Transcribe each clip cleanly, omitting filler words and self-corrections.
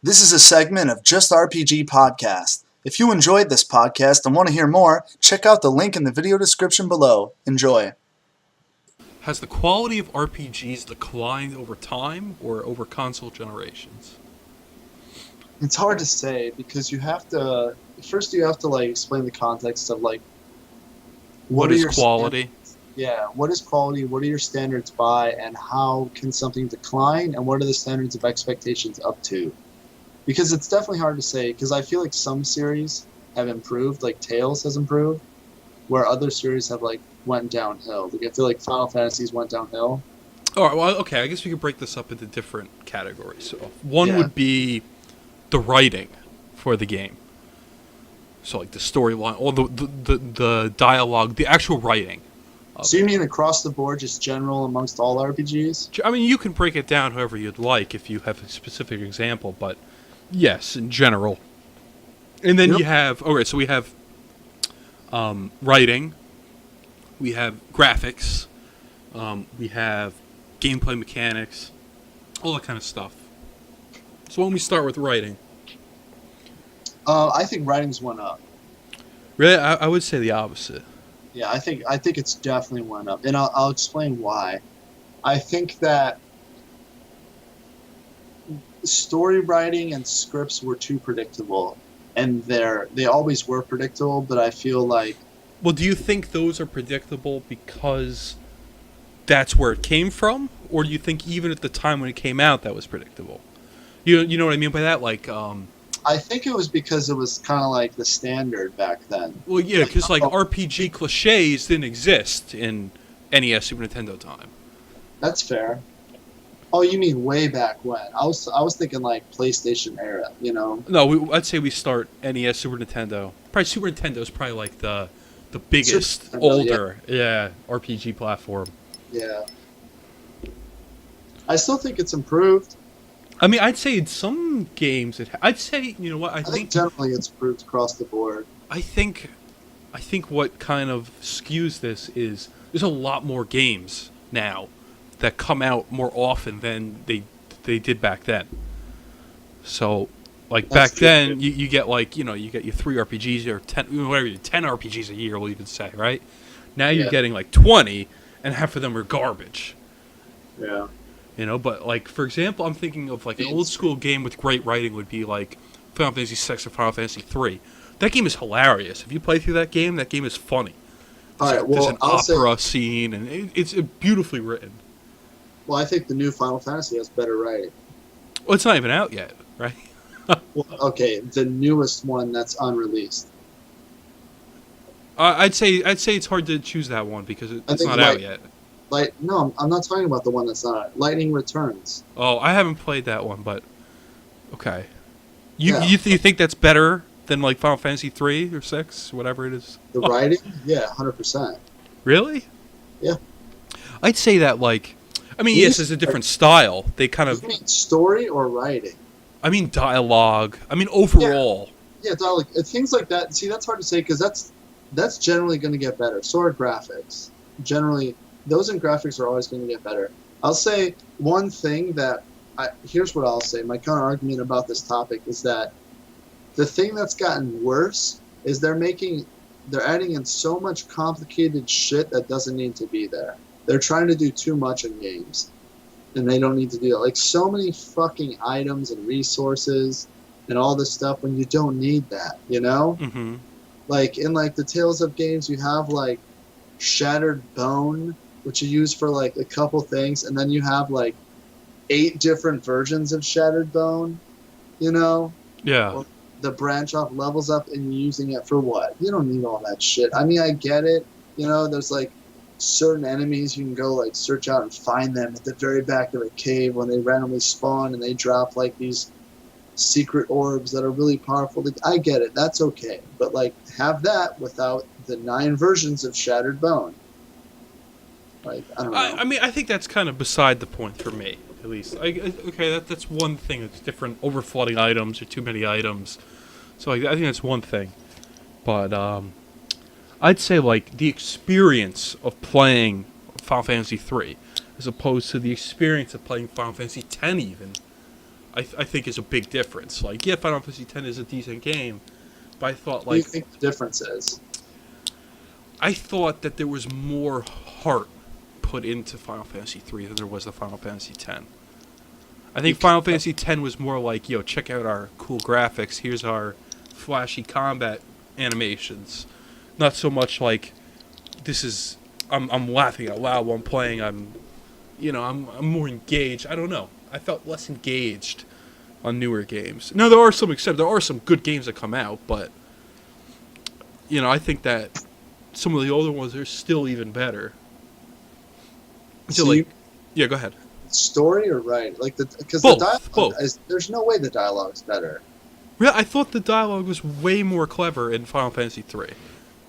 This is a segment of JustRPG Podcast. If you enjoyed this podcast and want to hear more, check out the link in the video description below. Enjoy. Has the quality of RPGs declined over time or over console generations? It's hard to say because you have to explain the context of What is quality? What is quality? What are your standards by, and how can something decline? And what are the standards of expectations up to? Because it's definitely hard to say. Because I feel like some series have improved, like Tales has improved, where other series have went downhill. Like I feel like Final Fantasies went downhill. All right. Well, okay. I guess we could break this up into different categories. So one would be the writing for the game. So like the storyline, or the dialogue, the actual writing. So you mean across the board, just general amongst all RPGs? I mean, you can break it down however you'd like if you have a specific example, but yes, in general. And then you have, so we have writing, we have graphics, we have gameplay mechanics, all that kind of stuff. So when we start with writing. I think writing's went up. Really? I would say the opposite. Yeah, I think it's definitely went up, and I'll explain why. I think that story writing and scripts were too predictable, and they always were predictable. But I feel like, well, do you think those are predictable because that's where it came from, or do you think even at the time when it came out that was predictable? You know what I mean by that, like. I think it was because it was kind of like the standard back then. Well, yeah, because RPG cliches didn't exist in NES, Super Nintendo time. That's fair. Oh, you mean way back when? I was thinking like PlayStation era, you know? No, I'd say we start NES, Super Nintendo. Probably Super Nintendo is probably like the biggest, older, RPG platform. Yeah. I still think it's improved. I mean, I'd say in some games, I'd say, you know what, I think generally it's improved across the board. I think what kind of skews this is there's a lot more games now that come out more often than they did back then. So, like back then, you get you get your 3 RPGs or 10 RPGs a year, we'll even say, right? Now you're getting like 20, and half of them are garbage. Yeah. You know, but like for example, I'm thinking of like an old school game with great writing would be like Final Fantasy VI or Final Fantasy III. That game is hilarious. If you play through that game is funny. There's an opera scene, and it's beautifully written. Well, I think the new Final Fantasy has better writing. Well, it's not even out yet, right? Well, okay, the newest one that's unreleased. I'd say it's hard to choose that one because it's not out yet. No, I'm not talking about the one that's not out. Lightning Returns. Oh, I haven't played that one, but okay. You think that's better than like Final Fantasy 3 or 6, whatever it is? The writing? Yeah, 100%. Really? Yeah. I'd say that yes, it's a different style. They kind of. You mean story or writing? I mean dialogue. I mean overall. Yeah, dialogue. Things like that. See, that's hard to say because that's generally going to get better. So are graphics. Generally, those in graphics are always going to get better. I'll say one thing here's what I'll say. My counter argument about this topic is that the thing that's gotten worse is they're adding in so much complicated shit that doesn't need to be there. They're trying to do too much in games, and they don't need to do it. Like so many fucking items and resources and all this stuff when you don't need that, you know? Mm-hmm. Like in like the Tales of games, you have like Shattered Bone, which you use for like a couple things, and then you have like 8 different versions of Shattered Bone, you know? Yeah. Well, the branch off levels up, and you're using it for what? You don't need all that shit. I mean, I get it. You know, there's like certain enemies you can go like search out and find them at the very back of a cave when they randomly spawn and they drop like these secret orbs that are really powerful. I get it. That's okay. But like have that without the 9 versions of Shattered Bone. Like, I don't know. I mean, I think that's kind of beside the point for me, at least. That's one thing that's different. Overflooding items or too many items. So I think that's one thing. But I'd say like the experience of playing Final Fantasy 3 as opposed to the experience of playing Final Fantasy 10 even. I think is a big difference. Like, yeah, Final Fantasy X is a decent game, but I thought, What do you like, think the difference is? I thought that there was more heart put into Final Fantasy 3 than there was the Final Fantasy X. I think Final Fantasy X was more like, yo, check out our cool graphics. Here's our flashy combat animations. Not so much like, this is, I'm laughing out loud while I'm playing. I'm more engaged. I don't know. I felt less engaged on newer games. Now, there are some good games that come out, but, I think that some of the older ones are still even better. Yeah, go ahead. Story or right? Like because both, the dialogue both. There's no way the dialogue's better. Yeah, I thought the dialogue was way more clever in Final Fantasy 3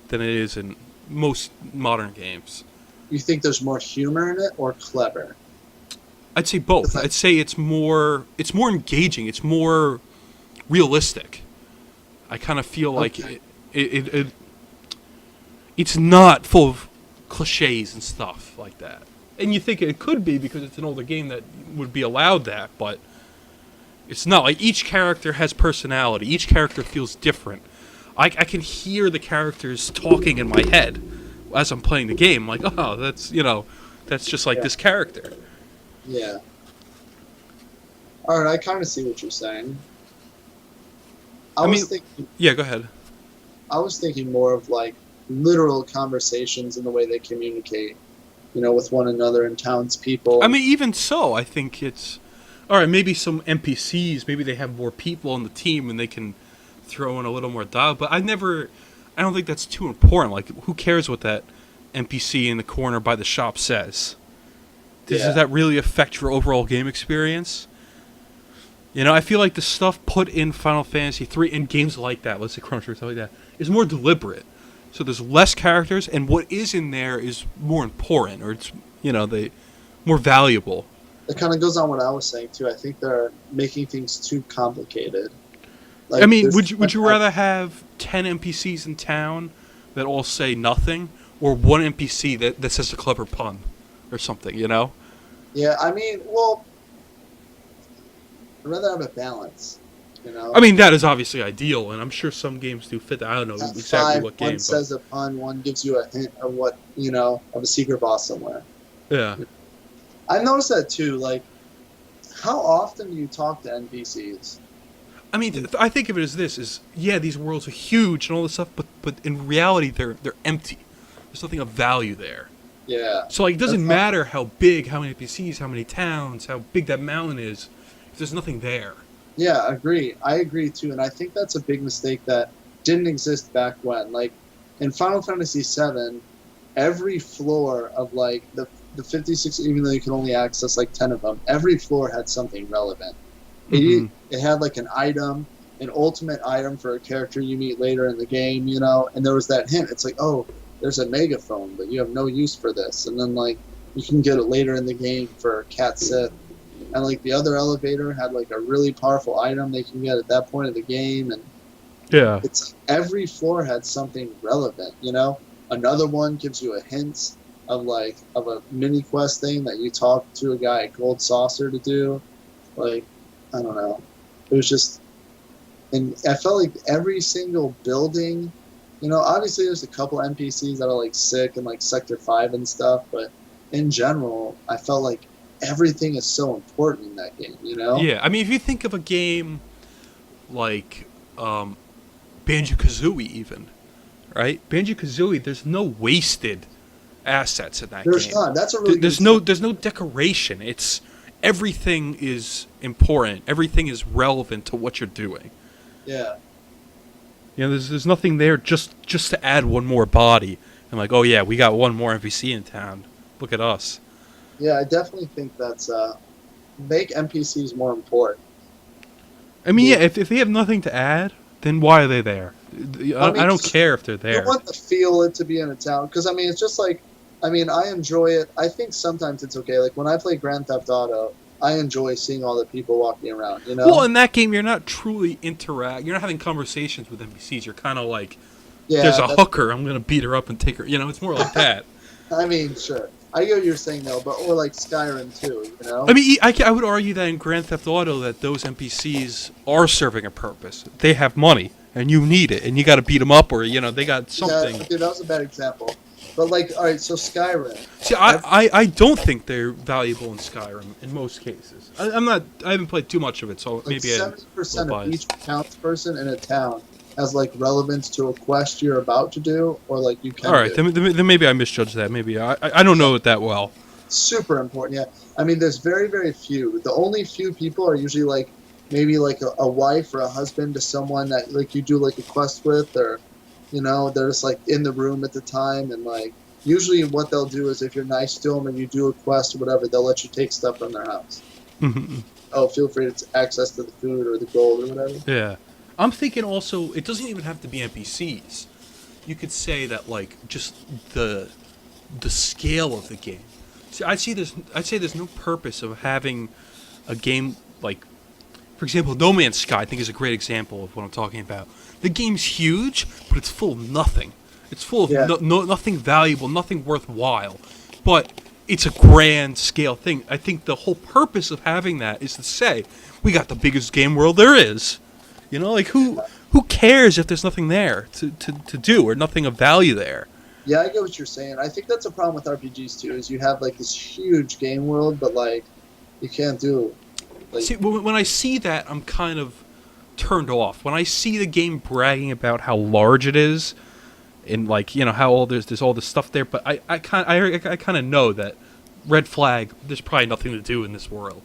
than it is in most modern games. You think there's more humor in it or clever? I'd say both. I'd say it's more engaging. It's more realistic. I kind of feel like it's not full of cliches and stuff like that. And you think it could be because it's an older game that would be allowed that, but it's not. Like, each character has personality. Each character feels different. I can hear the characters talking in my head as I'm playing the game. Like, oh, that's just like this character. Yeah. All right, I kind of see what you're saying. I was thinking. Yeah, go ahead. I was thinking more of like literal conversations and the way they communicate, with one another and townspeople. I mean, even so, I think it's all right. Maybe some NPCs. Maybe they have more people on the team and they can throw in a little more dialogue. But I don't think that's too important. Like, who cares what that NPC in the corner by the shop says? Does that really affect your overall game experience? I feel like the stuff put in Final Fantasy 3 and games like that, let's say Chrono Trigger, stuff like that, is more deliberate. So there's less characters, and what is in there is more important, or it's, they more valuable. It kind of goes on what I was saying too. I think they're making things too complicated. Like, I mean, would you rather have 10 NPCs in town that all say nothing, or one NPC that says a clever pun, or something? Yeah, I mean, well, I'd rather have a balance. I mean, that is obviously ideal, and I'm sure some games do fit that. I don't know exactly what game. One says a pun, one gives you a hint of what, of a secret boss somewhere. Yeah. I noticed that too. Like, how often do you talk to NPCs? I mean, I think of it as this: these worlds are huge and all this stuff, but in reality, they're empty. There's nothing of value there. Yeah. So, like, it doesn't matter how big, how many NPCs, how many towns, how big that mountain is, if there's nothing there. Yeah, I agree too, and I think that's a big mistake that didn't exist back when. Like, in Final Fantasy VII, every floor of like the 56, even though you could only access like 10 of them, every floor had something relevant. Mm-hmm. It had like an item, an ultimate item for a character you meet later in the game, and there was that hint. It's like, oh, there's a megaphone, but you have no use for this, and then like you can get it later in the game for Cat Sith. And like the other elevator had like a really powerful item they can get at that point of the game, and it's every floor had something relevant. Another one gives you a hint of a mini quest thing that you talk to a guy at Gold Saucer to do. Like, I don't know, it was just, and I felt like every single building, obviously there's a couple NPCs that are like sick and like Sector 5 and stuff, but in general, I felt like everything is so important in that game, Yeah, I mean, if you think of a game like Banjo-Kazooie even, right? Banjo-Kazooie, there's no wasted assets in that game. There's not. That's a really there's no decoration. It's everything is important. Everything is relevant to what you're doing. Yeah. There's nothing there just to add one more body. And like, oh yeah, we got one more NPC in town. Look at us. Yeah, I definitely think that's make NPCs more important. I mean, if they have nothing to add, then why are they there? I don't care if they're there. You want to feel it to be in a town, because I mean, it's just like, I enjoy it. I think sometimes it's okay. Like when I play Grand Theft Auto, I enjoy seeing all the people walking around. Well, in that game, you're not truly You're not having conversations with NPCs. You're kind of like, there's a hooker. I'm gonna beat her up and take her. It's more like that. I mean, sure. I get what you're saying though, but or like Skyrim too, you know. I mean, I would argue that in Grand Theft Auto that those NPCs are serving a purpose. They have money, and you need it, and you got to beat them up, or they got something. Yeah, okay, that was a bad example. But like, all right, so Skyrim. See, I don't think they're valuable in Skyrim in most cases. I haven't played too much of it, so Like maybe 70% of each townsperson in a town has like relevance to a quest you're about to do, or like you can. All right, then maybe I misjudged that. Maybe I don't know it that well. Super important, yeah. I mean, there's very, very few. The only few people are usually like maybe like a wife or a husband to someone that like you do like a quest with, or they're just like in the room at the time, and like usually what they'll do is if you're nice to them and you do a quest or whatever, they'll let you take stuff from their house. Oh, feel free to access to the food or the gold or whatever. Yeah. I'm thinking also, it doesn't even have to be NPCs. You could say that, like, just the scale of the game. See, I'd say there's no purpose of having a game, like, for example, No Man's Sky, I think is a great example of what I'm talking about. The game's huge, but it's full of nothing. It's full of nothing valuable, nothing worthwhile. But it's a grand scale thing. I think the whole purpose of having that is to say, we got the biggest game world there is. Like who cares if there's nothing there to do or nothing of value there? Yeah, I get what you're saying. I think that's a problem with RPGs too, is you have like this huge game world, but like you can't do. Like, see, when I see that, I'm kind of turned off. When I see the game bragging about how large it is, and like how all there's all this stuff there, but I kind of know that red flag. There's probably nothing to do in this world.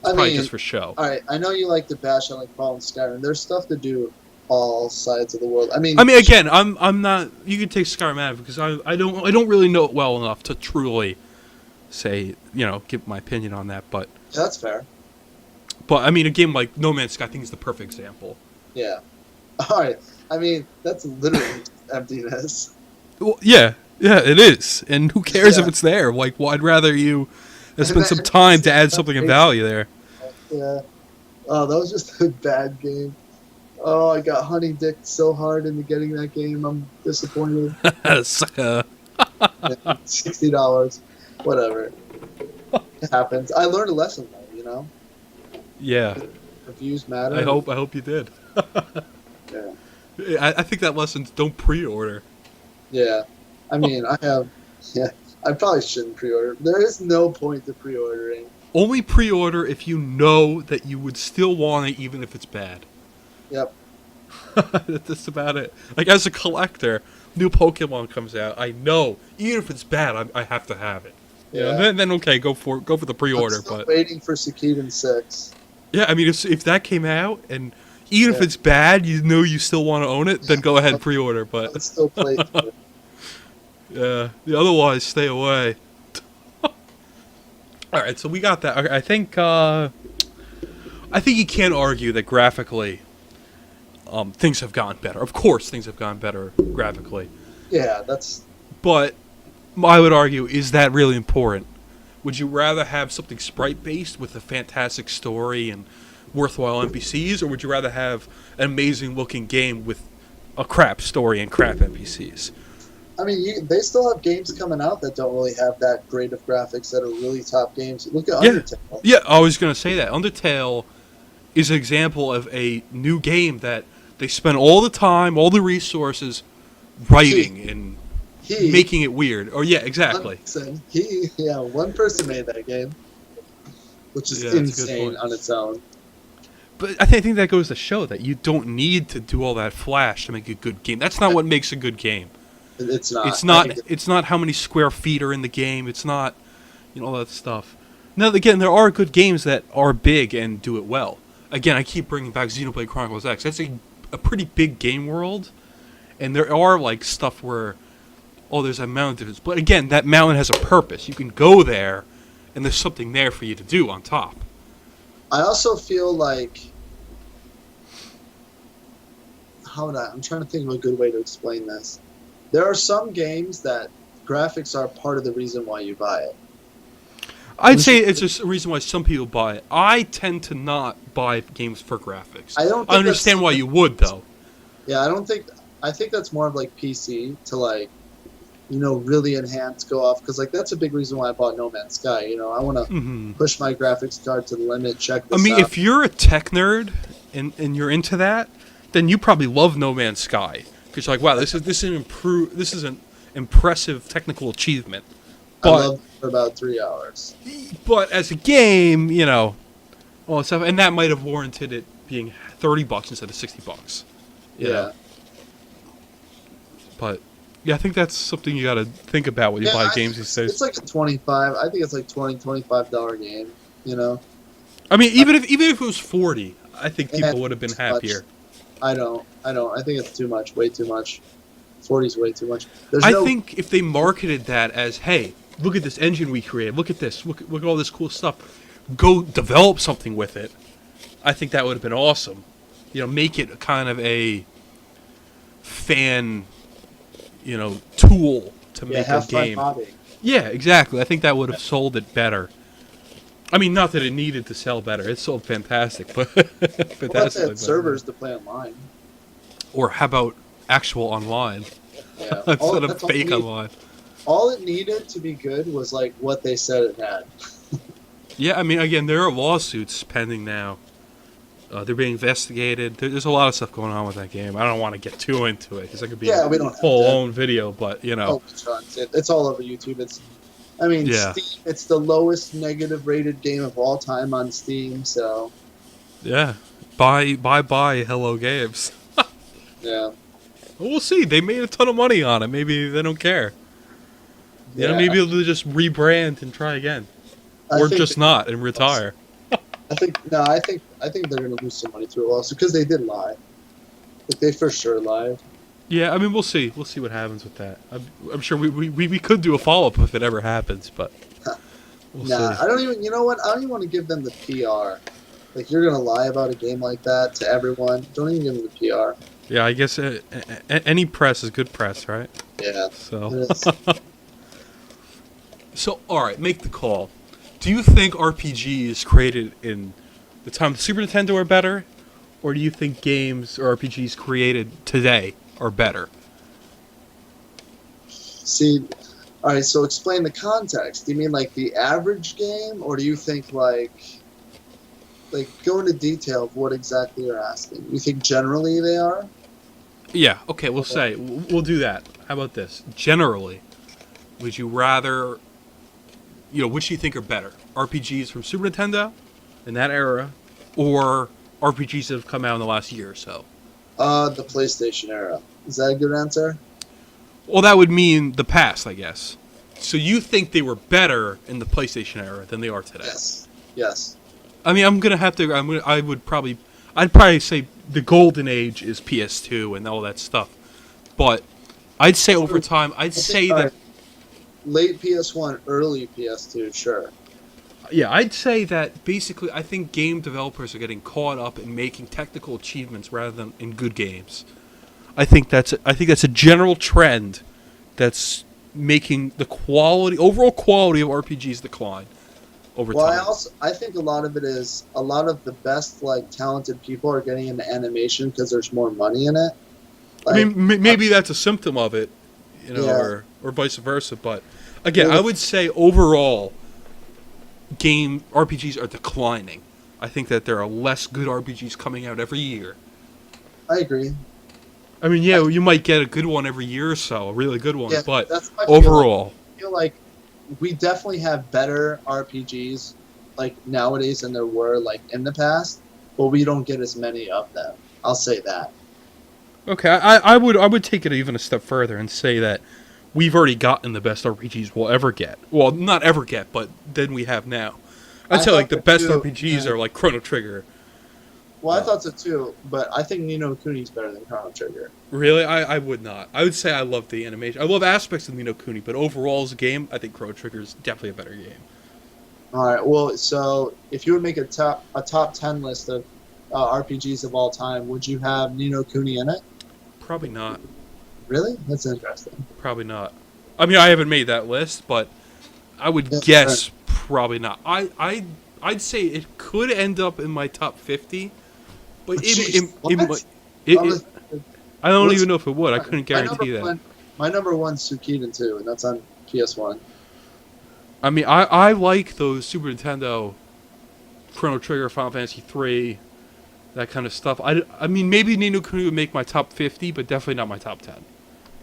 It's probably just for show. All right, I know you like to bash on like Fallout and Skyrim. There's stuff to do all sides of the world. I mean, again, I'm not. You can take Skyrim out because I don't really know it well enough to truly say give my opinion on that. But yeah, that's fair. But I mean, a game like No Man's Sky, I think is the perfect example. Yeah. All right. I mean, that's literally emptiness. Well, yeah, it is. And who cares if it's there? Like, well, I'd rather you spend some time to add something of value there. Yeah. Oh, that was just a bad game. Oh, I got honey dicked so hard into getting that game. I'm disappointed. Sucker. $60. Whatever. It happens. I learned a lesson though, Yeah. Reviews matter. I hope you did. Yeah. I think that lesson's don't pre-order. Yeah. I mean, I probably shouldn't pre-order. There is no point to pre-ordering. Only pre-order if you know that you would still want it even if it's bad. Yep. That's about it. Like, as a collector, new Pokemon comes out, I know, even if it's bad, I have to have it. Yeah. Then okay, go for the pre-order. I'm still but waiting for Suikoden 6. Yeah, I mean, if that came out, and even if it's bad, you still want to own it, then go ahead pre-order. But I'd still play it. Yeah, otherwise, stay away. All right, so we got that. Okay, I think you can't argue that graphically, things have gotten better. Of course, things have gotten better graphically. Yeah, that's. But I would argue, is that really important? Would you rather have something sprite-based with a fantastic story and worthwhile NPCs, or would you rather have an amazing-looking game with a crap story and crap NPCs? I mean, they still have games coming out that don't really have that great of graphics that are really top games. Look at Undertale. Yeah, I was going to say that. Undertale is an example of a new game that they spent all the time, all the resources writing and making it weird. Oh, yeah, exactly. One person made that game, which is insane on its own. But I think that goes to show that you don't need to do all that flash to make a good game. That's not what makes a good game. It's not. It's not how many square feet are in the game. It's not, all that stuff. Now, again, there are good games that are big and do it well. Again, I keep bringing back Xenoblade Chronicles X. That's a pretty big game world, and there are like stuff where, there's a mountain. But again, that mountain has a purpose. You can go there, and there's something there for you to do on top. I also feel like, I'm trying to think of a good way to explain this. There are some games that graphics are part of the reason why you buy it. I'd say it's a reason why some people buy it. I tend to not buy games for graphics. I understand why you would, though. Yeah, I think that's more of like PC to like really enhanced, go off, because like that's a big reason why I bought No Man's Sky. I want to push my graphics card to the limit. Check this out. If you're a tech nerd and you're into that, then you probably love No Man's Sky because you're like, wow, this is an impressive technical achievement. But, I loved it for about 3 hours. But as a game, all that stuff, and that might have warranted it being $30 instead of $60. You know? But yeah, I think that's something you got to think about when you buy games these days. It's like a $25. I think it's like $25 game. Even if it was $40, I think people would have been happier. I don't. I think it's too much. Way too much. 40 is way too much. I think if they marketed that as, hey, look at this engine we created. Look at this. Look at all this cool stuff. Go develop something with it. I think that would have been awesome. Make it kind of a fan, tool to make a game. Yeah, exactly. I think that would have sold it better. Not that it needed to sell better. It sold fantastic, but fantastic. Well, servers to play online. Or how about actual online? Yeah. Instead of fake online. All it needed to be good was like what they said it had. Yeah, again, there are lawsuits pending now. They're being investigated. There's a lot of stuff going on with that game. I don't want to get too into it because that could be a whole own video. But it's all over YouTube. Steam, it's the lowest negative rated game of all time on Steam. So yeah, bye Hello Games. Yeah. Well, we'll see. They made a ton of money on it. Maybe they don't care. Maybe they'll just rebrand and try again, or just not and retire. I think they're gonna lose some money through a lawsuit because they did lie. Like they for sure lied. Yeah, we'll see. We'll see what happens with that. I'm sure we could do a follow up if it ever happens, but we'll see. I don't even. You know what? I don't even want to give them the PR. Like you're gonna lie about a game like that to everyone. Don't even give them the PR. Yeah, I guess any press is good press, right? Yeah. So. So all right, make the call. Do you think RPGs created in the time of the Super Nintendo are better, or do you think games or RPGs created today are better? See, all right. So explain the context. Do you mean like the average game, or do you think like go into detail of what exactly you're asking? You think generally they are? Yeah. Okay. We'll do that. How about this? Generally, would you rather? Which do you think are better? RPGs from Super Nintendo in that era, or RPGs that have come out in the last year or so? The PlayStation era. Is that a good answer? Well, that would mean the past, I guess. So you think they were better in the PlayStation era than they are today? Yes. I'm gonna have to. I'd probably say the golden age is PS2 and all that stuff. But I'd say over time, I'd say that. Late PS1, early PS2, sure. Yeah, I'd say that basically I think game developers are getting caught up in making technical achievements rather than in good games. I think that's a general trend that's making the overall quality of RPGs decline over time. Well, I think a lot of it is a lot of the best talented people are getting into animation because there's more money in it. Maybe that's a symptom of it, or vice versa. But again, I would say overall, game RPGs are declining. I think that there are less good RPGs coming out every year. I agree. You might get a good one every year or so, a really good one, but overall, I feel like we definitely have better RPGs nowadays than there were in the past, but we don't get as many of them. I'll say that. Okay, I would take it even a step further and say that we've already gotten the best RPGs we'll ever get. Well, not ever get, but than we have now. I'd say the best RPGs are Chrono Trigger. Well, I thought so too, but I think Ni no Kuni's better than Chrono Trigger. Really? I would not. I would say I love the animation. I love aspects of Ni no Kuni, but overall as a game, I think Chrono Trigger is definitely a better game. All right. Well, so if you would make a top 10 list of RPGs of all time, would you have Ni no Kuni in it? Probably not. Really? That's interesting. Probably not. I haven't made that list, but I would guess probably not. I'd say it could end up in my top 50, but I don't even know if it would. I couldn't guarantee that. My number one's Suikoden 2, and that's on PS1. I mean, I like those Super Nintendo Chrono Trigger, Final Fantasy 3, that kind of stuff. I mean, maybe Ni no Kuni would make my top 50, but definitely not my top 10.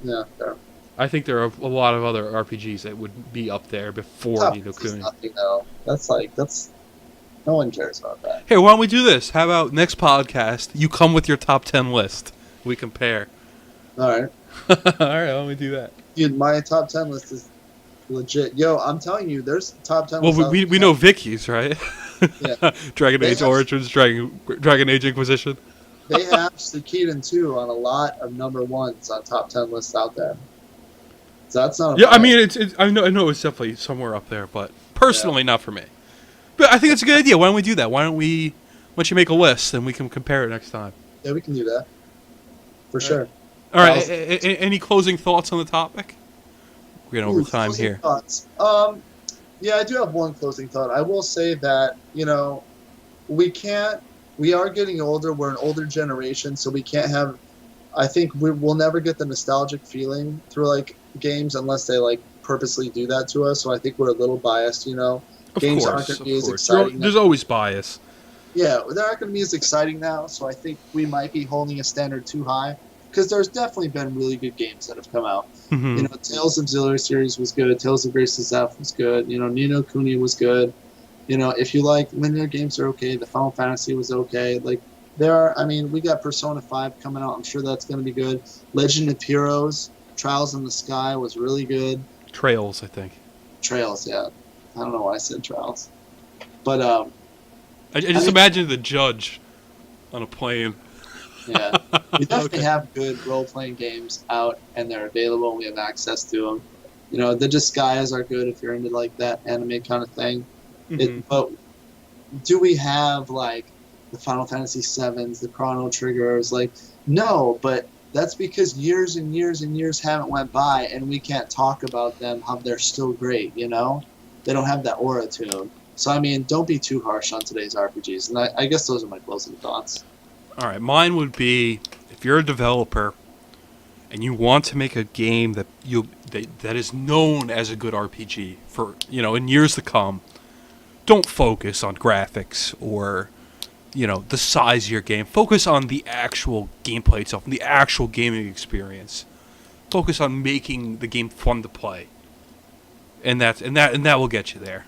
Yeah, fair. I think there are a lot of other RPGs that would be up there before Top Ni no 50 is Kuni. nothing, though. That's no one cares about that. Hey, why don't we do this? How about next podcast, you come with your top 10 list. We compare. All right. All right, why don't we do that? Dude, my top 10 list is legit. Yo, I'm telling you, there's top 10 Well, lists. we know Vicky's, right? Yeah. Dragon They Age have- Origins, Dragon Age Inquisition. They have Suikoden 2 on a lot of number ones on top 10 lists out there. So that's not a Yeah, I bad- mean, it's I know it's definitely somewhere up there, but personally not for me. But I think it's a good idea. Why don't we do that? Why don't you make a list and we can compare it next time? Yeah, we can do that. For sure. All right. Any closing thoughts on the topic? We're getting over time Closing here. thoughts. Yeah, I do have one closing thought. I will say that, we are getting older. We're an older generation, so we can't have, I think we'll never get the nostalgic feeling through, like, games unless they, like, purposely do that to us. So I think we're a little biased, Of Games course, aren't going to be of as course. exciting. There's always bias. Yeah, they're not going to be as exciting now, so I think we might be holding a standard too high. Because there's definitely been really good games that have come out. Mhm. Tales of Zilla series was good. Tales of Grace's F was good. Ni no Kuni was good. If you like linear games, are okay. The Final Fantasy was okay. Like, we got Persona 5 coming out. I'm sure that's going to be good. Legend of Heroes, Trials in the Sky was really good. Trails, I think. Trails, yeah. I don't know why I said Trials. But, I just imagine the judge on a plane. yeah. We definitely Okay. have good role-playing games out, and they're available, and we have access to them. The Disguise are good if you're into, like, that anime kind of thing. Mhm. But do we have, like, the Final Fantasy 7s, the Chrono Triggers? Like, no, but that's because years and years and years haven't went by, and we can't talk about them, how they're still great, They don't have that aura to them. So, don't be too harsh on today's RPGs. And I guess those are my closing thoughts. All right, mine would be, if you're a developer and you want to make a game that is known as a good RPG for in years to come, don't focus on graphics or the size of your game. Focus on the actual gameplay itself, the actual gaming experience. Focus on making the game fun to play, and that will get you there.